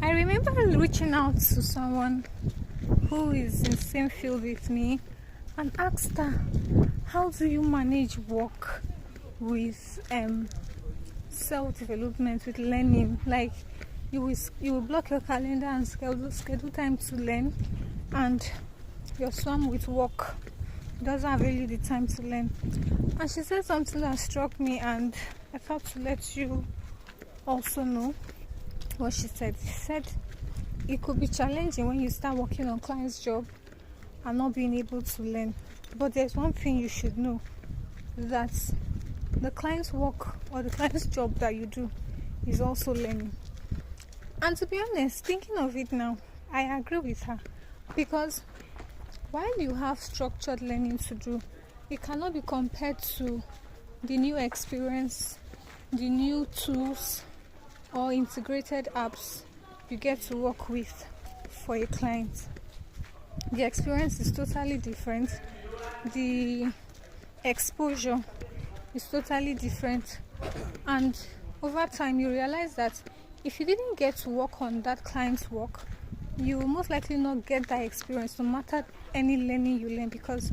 I remember reaching out to someone who is in the same field with me and asked her, how do you manage work with self-development, with learning? Like you will block your calendar and schedule time to learn, and you're swamped with work, doesn't have really the time to learn. And she said something that struck me, and I thought to let you also know what she said. She said it could be challenging when you start working on client's job and not being able to learn, but there's one thing you should know, that the client's work or the client's job that you do is also learning. And to be honest, thinking of it now, I agree with her, because while you have structured learning to do, it cannot be compared to the new experience, the new tools or integrated apps you get to work with for a client. The experience is totally different. The exposure is totally different. And over time, you realize that if you didn't get to work on that client's work, you will most likely not get that experience, no matter any learning you learn, because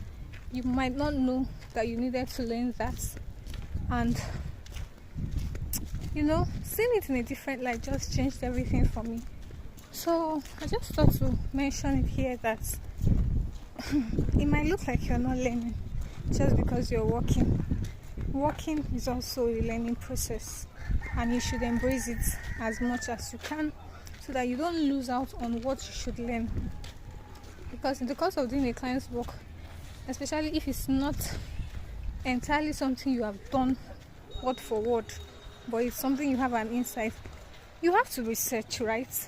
you might not know that you needed to learn that. And seeing it in a different light just changed everything for me. So I just thought to mention it here, that it might look like you're not learning just because you're working. Working is also a learning process, and you should embrace it as much as you can, so that you don't lose out on what you should learn. Because in the course of doing a client's work, especially if it's not entirely something you have done word for word, but it's something you have an insight, you have to research, right?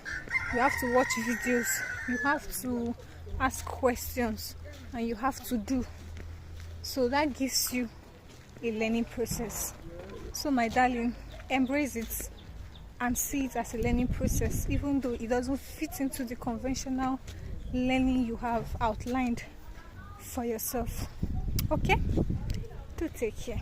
You have to watch videos, you have to ask questions, and you have to do. So that gives you a learning process. So my darling, embrace it and see it as a learning process, even though it doesn't fit into the conventional learning you have outlined for yourself. Okay? Do take care.